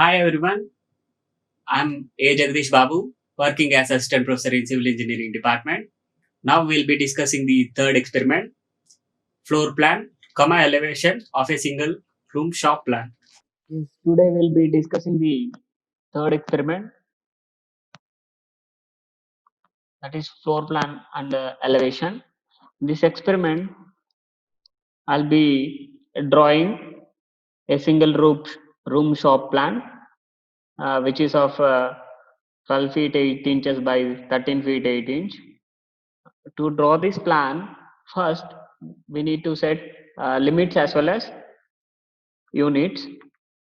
Hi everyone, I'm A. Jagdish Babu, working as Assistant Professor in Civil Engineering Department. Now we'll be discussing the third experiment, floor plan, elevation of a single room shop plan. Yes, today we'll be discussing the third experiment, that is floor plan and elevation. This experiment, I'll be drawing a single room shop plan, which is of 12 feet 8 inches by 13 feet 8 inch. To draw this plan, first we need to set limits as well as units.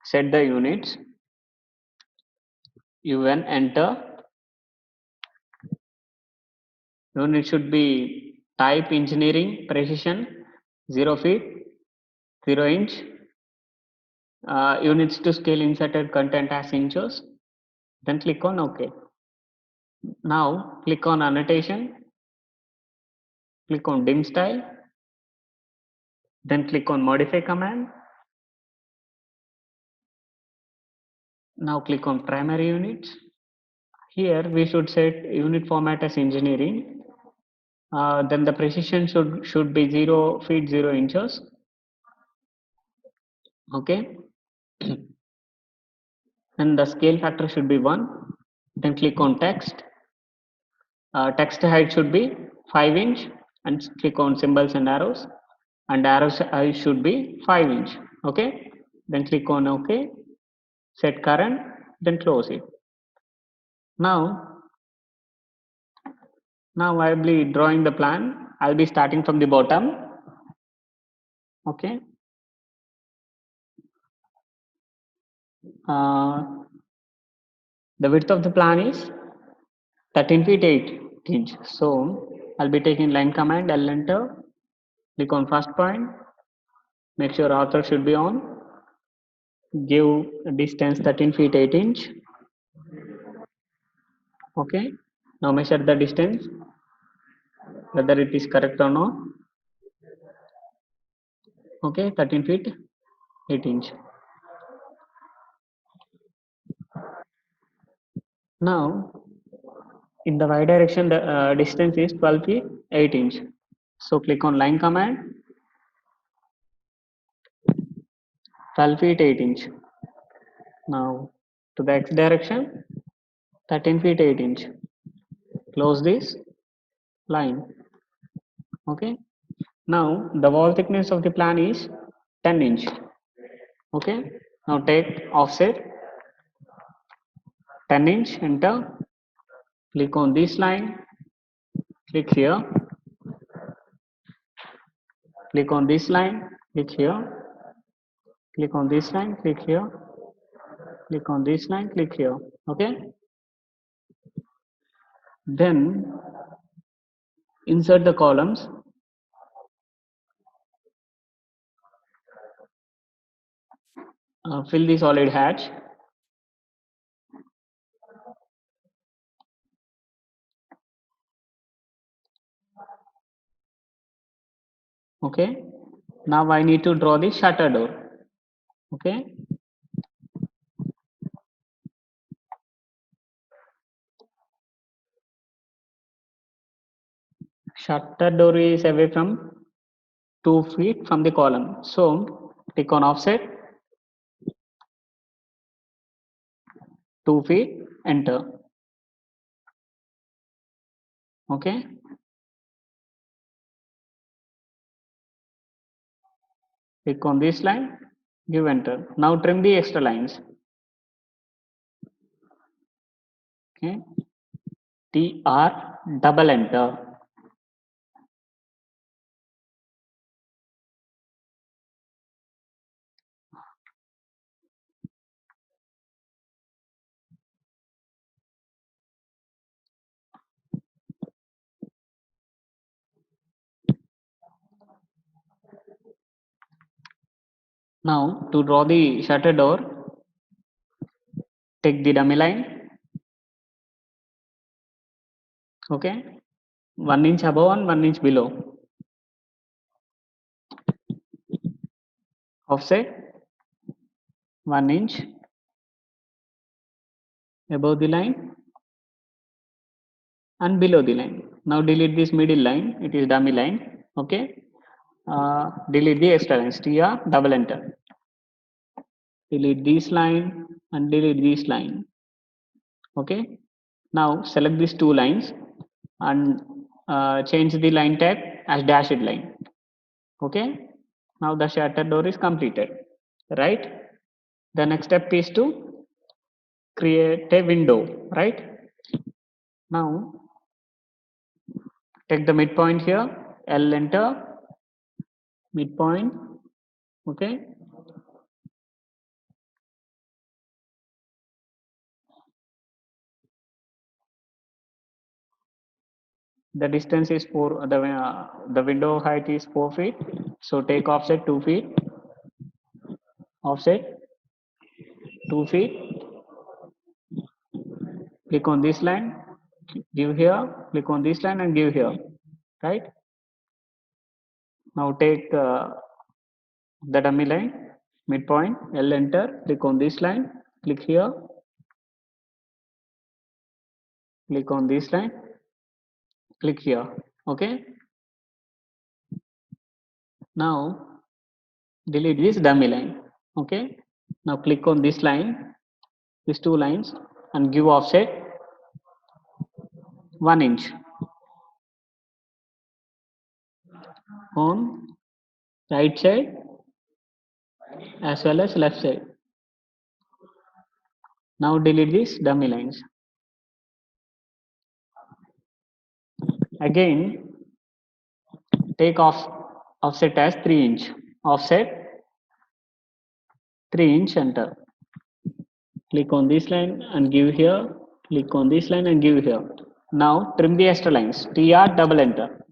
Set the units. UN enter. Unit should be type engineering precision 0 feet 0 inch. Units to scale inserted content as inches. Then click on OK. Now click on annotation. Click on dim style. Then click on modify command. Now click on primary units. Here we should set unit format as engineering. Then the precision should be 0 feet 0 inches. Okay. And the scale factor should be 1. Then click on text. Text height should be 5 inch and click on symbols and arrows, and arrows height should be 5 inch. Okay. Then click on OK. Set current. Then close it. Now I'll be drawing the plan. I'll be starting from the bottom. Okay. The width of the plan is 13 feet 8 inch. So I'll be taking line command, L enter, click on first point, make sure author should be on, give distance 13 feet 8 inch. Okay. Now measure the distance, whether it is correct or not. Okay, 13 feet 8 inch. Now in the y direction the distance is 12 feet 8 inch. So click on line command, 12 feet 8 inch. Now to the x direction 13 feet 8 inch. Close this line. Okay. Now the wall thickness of the plan is 10 inch. Okay. Now take offset 10 inch, enter, click on this line, click here, click on this line, click here, click on this line, click here, click on this line, click here. Okay. Then insert the columns. Fill the solid hatch. Okay. Now I need to draw the shutter door. Okay. Shutter door is away from 2 feet from the column. So click on offset 2 feet, enter. Okay. Click on this line, give enter. Now trim the extra lines. Okay. TR, double enter. Now to draw the shutter door, take the dummy line. Okay. 1 inch above and 1 inch below. Offset 1 inch. above the line and below the line. Now delete this middle line, it is dummy line. Okay, delete the extra lines, tr double enter, delete this line and delete this line. Okay, now select these two lines and change the line type as dashed line. Okay, now the shutter door is completed, right? The next step is to create a window, right? Now take the midpoint here, L enter, midpoint. Okay, the distance is 4, the window height is 4 feet, so take offset 2 feet, offset 2 feet, click on this line, give here, click on this line and give here, right? Now take the dummy line, midpoint, L enter, click on this line, click here, click on this line, click here. Okay, now delete this dummy line. Okay, now click on this line, these two lines, and give offset 1 inch on right side as well as left side. Now delete these dummy lines. Again take offset as 3 inch, offset 3 inch, enter, click on this line and give here, click on this line and give here. Now trim the extra lines, tr double enter,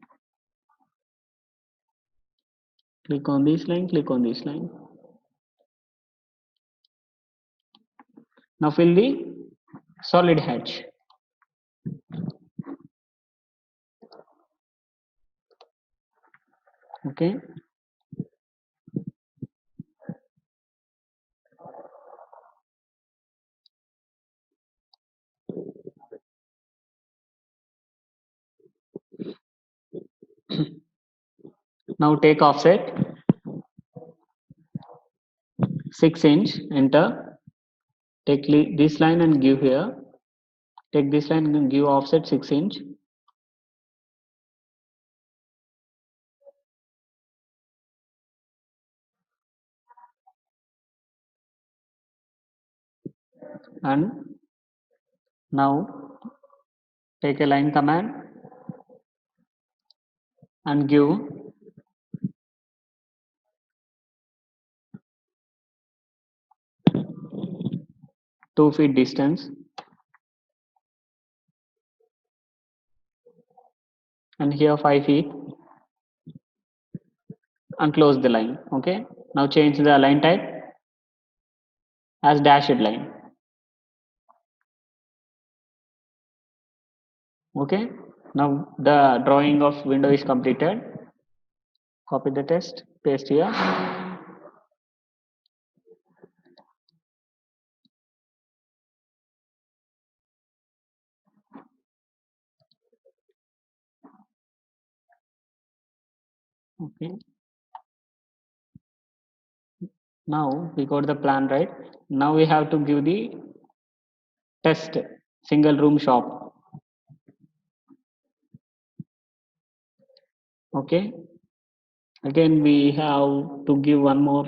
click on this line, click on this line. Now fill the solid hatch. Okay, now take offset 6 inch, enter, take this line and give here, take this line and give offset 6 inch, and now take a line command and give 2 feet distance and here 5 feet and close the line. Okay, now change the line type as dashed line. Okay, now the drawing of window is completed. Copy the text, paste here. Okay, now we got the plan, right? Now we have to give the test single room shop. Okay, again we have to give one more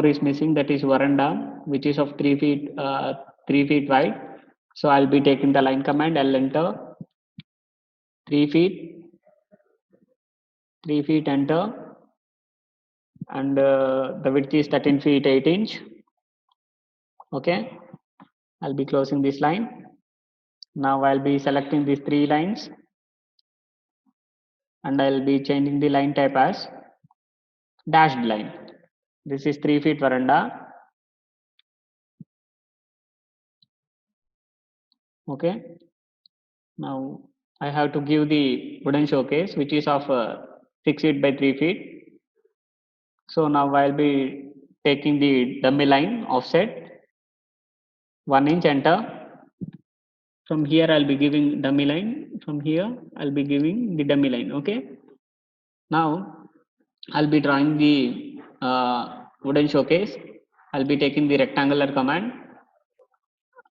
is missing, that is veranda, which is of 3 feet 3 feet wide. So I'll be taking the line command, L enter, 3 feet, 3 feet, enter, and the width is 13 feet 8 inch. Okay, I'll be closing this line. Now I'll be selecting these 3 lines and I'll be changing the line type as dashed line. This is 3 feet veranda. Okay, now I have to give the wooden showcase, which is of 6 feet by 3 feet. So now I'll be taking the dummy line offset 1 inch, enter. From here I'll be giving dummy line, from here I'll be giving the dummy line. Okay, now I'll be drawing the wooden showcase. I'll be taking the rectangular command.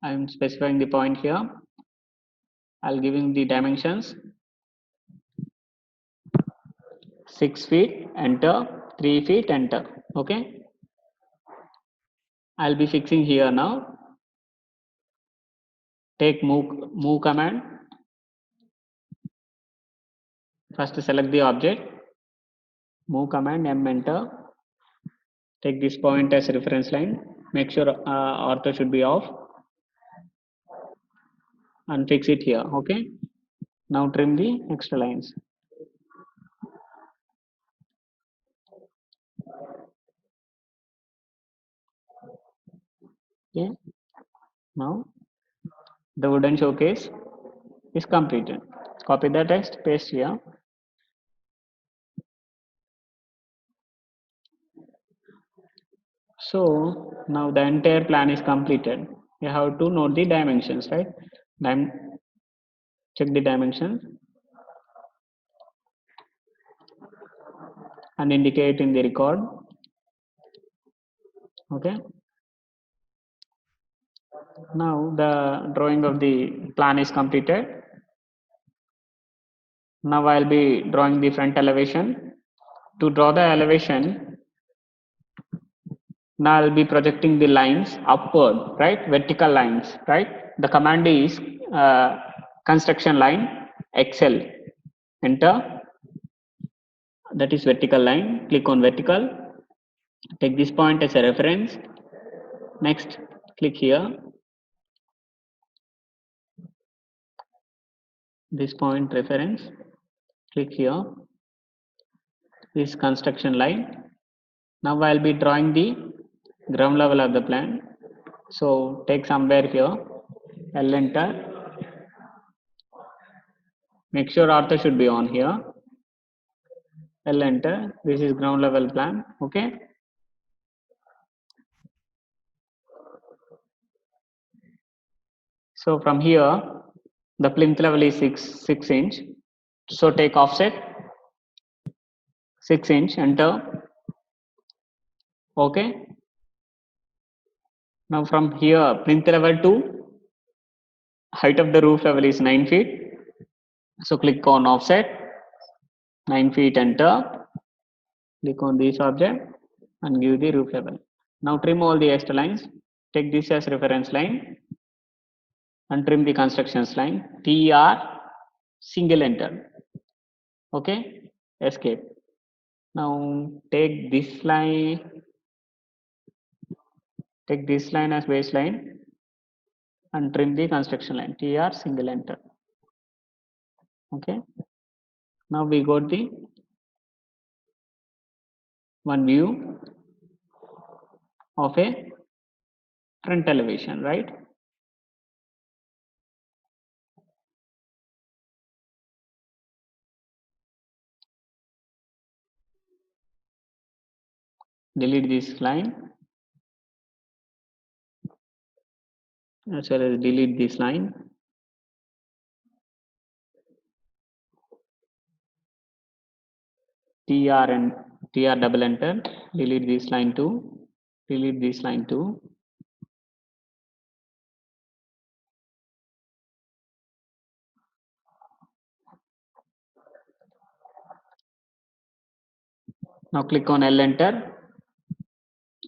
I'm specifying the point here. I'll giving the dimensions 6 feet, enter, 3 feet, enter. Okay, I'll be fixing here now. Take move command. First select the object, move command, M, enter. Take this point as reference line. Make sure ortho should be off and fix it here. Okay, now trim the extra lines. Okay, now the wooden showcase is completed. Copy the text, paste here. So now the entire plan is completed. You have to note the dimensions, right? Check the dimensions and indicate in the record. Okay, now the drawing of the plan is completed. Now I'll be drawing the front elevation. To draw the elevation, now I'll be projecting the lines upward, right? Vertical lines, right? The command is construction line XL, enter. That is vertical line. Click on vertical. Take this point as a reference. Next, click here. This point reference. Click here. This construction line. Now I'll be drawing the ground level of the plan. So take somewhere here. L, enter. Make sure ortho should be on here. L, enter. This is ground level plan. Okay. So from here, the plinth level is 6 inch. So take offset 6 inch, enter. Okay. Now from here, plinth level to height of the roof level is 9 feet. So click on offset 9 feet, enter. Click on this object and give the roof level. Now trim all the extra lines. Take this as reference line and trim the constructions line. TR, single enter. Okay, escape. Now take this line as baseline and trim the construction line. TR, single enter. Okay, now we got the one view of a front elevation, right? Delete this line as well as delete this line. TR and TR double enter. Delete this line too. Delete this line too. Now click on L, enter.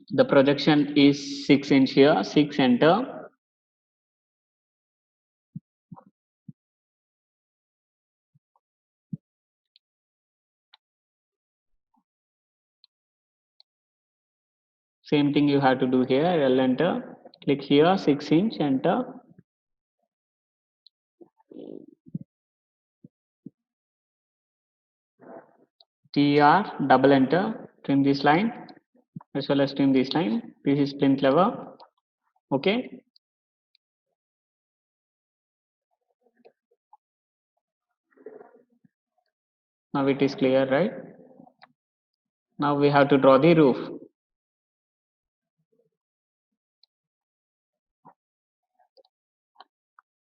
The projection is 6 inch here. 6, enter. Same thing you have to do here. L, enter. Click here, 6 inch, enter. TR double enter. Trim this line as well as trim this line. This is plinth level. Okay. Now it is clear, right? Now we have to draw the roof.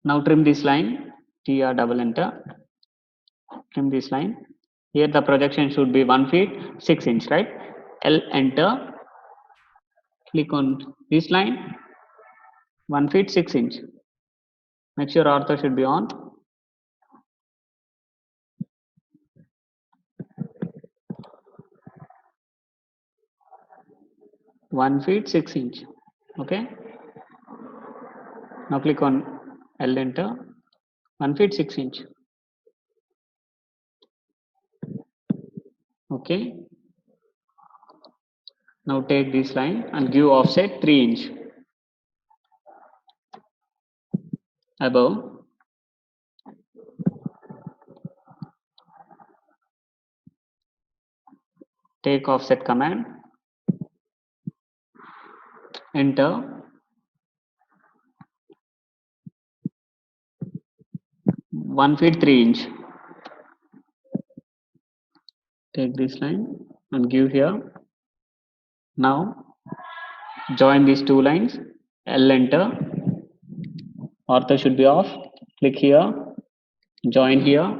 Now trim this line, TR double enter, trim this line. Here the projection should be 1 feet 6 inch, right? L enter, click on this line, 1 feet 6 inch. Make sure ortho should be on. One feet 6 inch. Okay. Now click on L enter, 1 feet 6 inch. Okay. Now take this line and give offset 3 inch above. Take offset command, enter, 1 feet 3 inch. Take this line and give here. Now join these two lines, L enter, ortho should be off, click here, join here,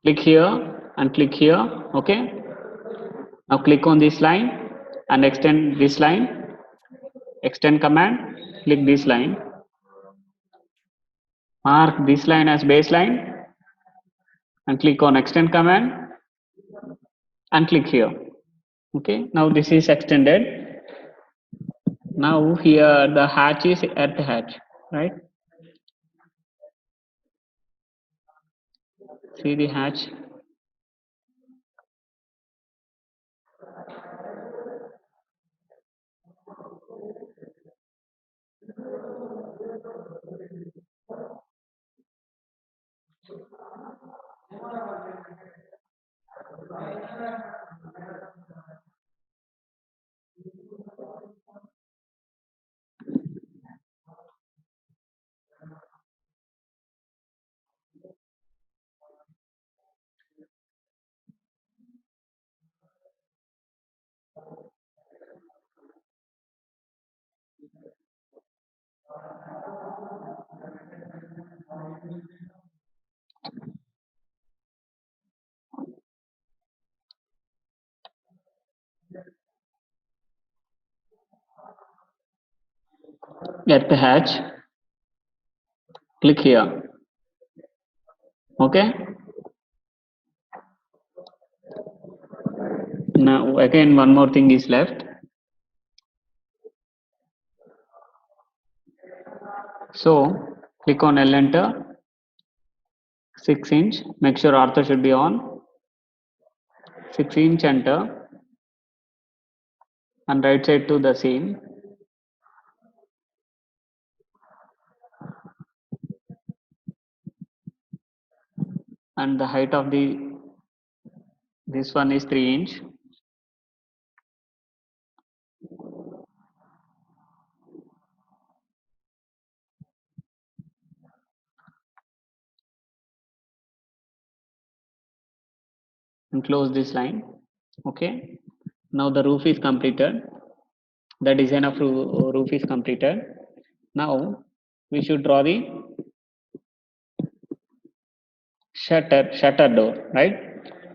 click here and click here. Okay. Now click on this line and extend this line, extend command, click this line, mark this line as baseline and click on extend command and click here. Okay, now this is extended. Now here the hatch is earth hatch, right? See the hatch. Earth hatch. Click here. Okay. Now again one more thing is left. So click on L enter, 6 inch, make sure ortho should be on, 6 inch enter and right side to the seam. And the height of this one is 3 inch. And close this line. Okay. Now the roof is completed. The design of roof is completed. Now we should draw the shutter door, right?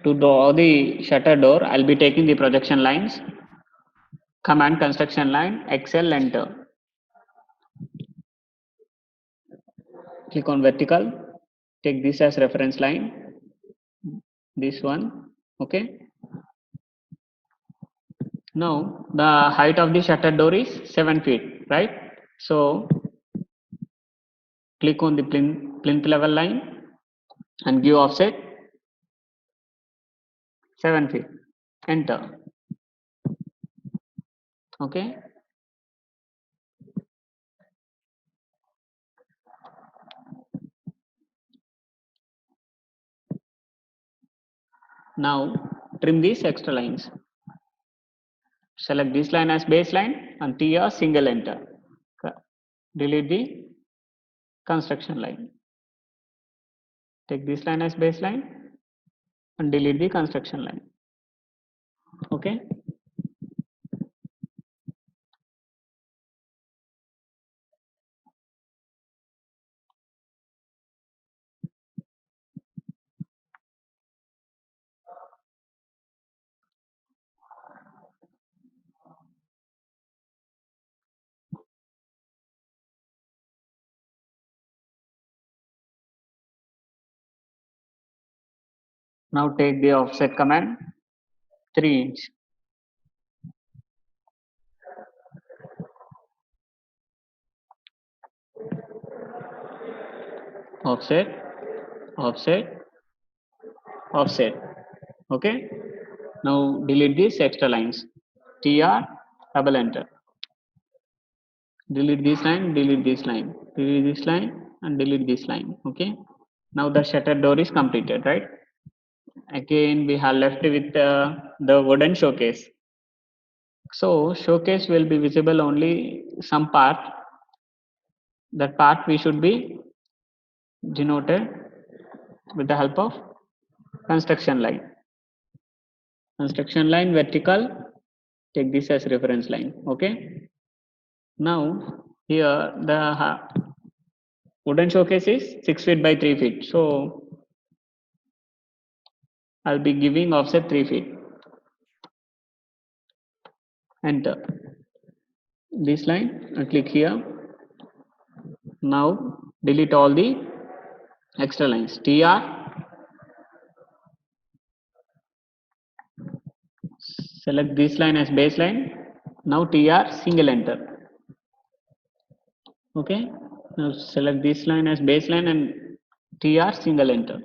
To draw the shutter door, I'll be taking the projection lines, command construction line, Excel enter. Click on vertical, take this as reference line, this one. Okay. Now the height of the shutter door is 7 feet, right? So click on the plinth level line and give offset 7 feet, enter. Okay. Now trim these extra lines. Select this line as baseline and TR single enter. Delete the construction line. Take this line as baseline and delete the construction line. Okay. Now take the offset command 3 inch. Offset, offset, offset. Okay. Now delete these extra lines. TR, double enter. Delete this line, delete this line, delete this line, and delete this line. Okay. Now the shutter door is completed, right? Again, we have left with the wooden showcase. So showcase will be visible only some part. That part we should be denoted with the help of construction line. Construction line vertical, take this as reference line. Okay. Now here the wooden showcase is 6 feet by 3 feet. So I'll be giving offset 3 feet. Enter. This line, I click here. Now delete all the extra lines. TR, select this line as baseline. Now TR, single enter. Okay. Now select this line as baseline and TR, single enter.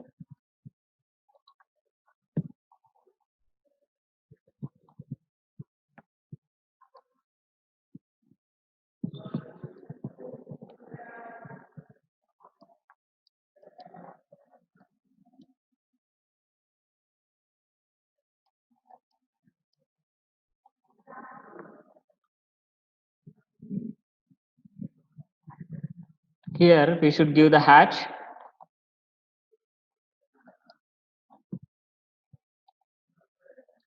Here we should give the hatch.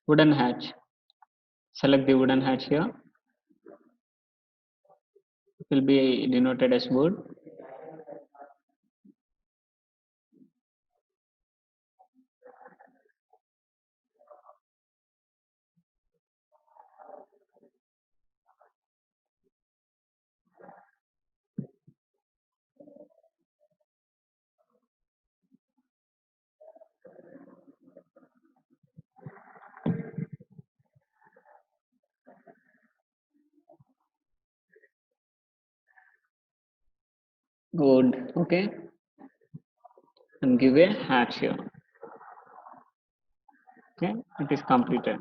Wooden hatch. Select the wooden hatch here. It will be denoted as wood. Wood. Okay. And give a hatch here. Okay. It is completed.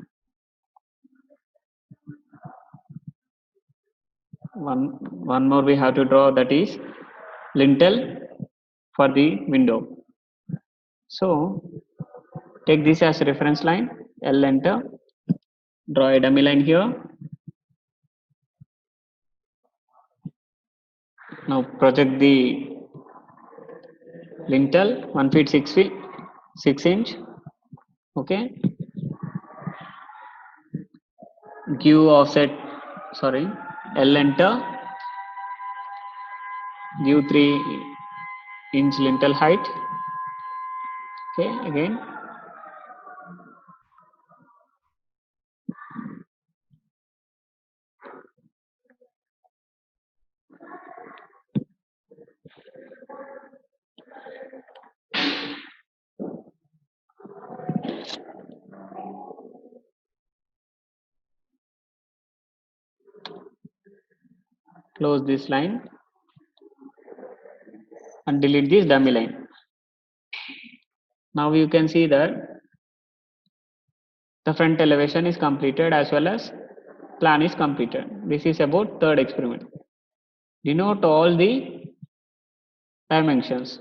One more we have to draw, that is lintel for the window. So take this as a reference line, L enter, draw a dummy line here. Now project the lintel 1 feet 6 inch. Okay. Give offset, sorry, L enter, give 3-inch lintel height. Okay, again. Close this line and delete this dummy line. Now you can see that the front elevation is completed as well as plan is completed. This is about third experiment. Denote all the dimensions.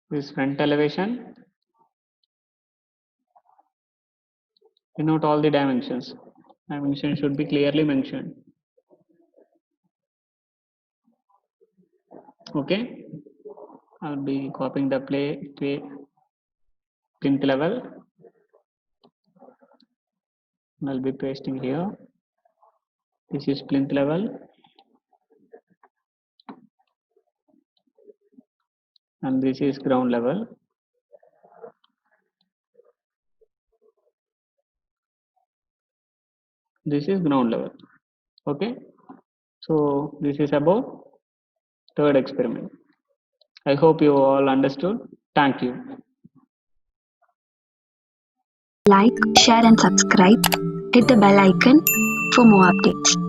This front elevation, denote all the dimensions. Dimension should be clearly mentioned. Okay, I'll be copying the plinth level. I'll be pasting here. This is plinth level, and this is ground level. This is ground level. Okay, so this is about third experiment. I hope you all understood. Thank you. Like, share and subscribe. Hit the bell icon for more updates.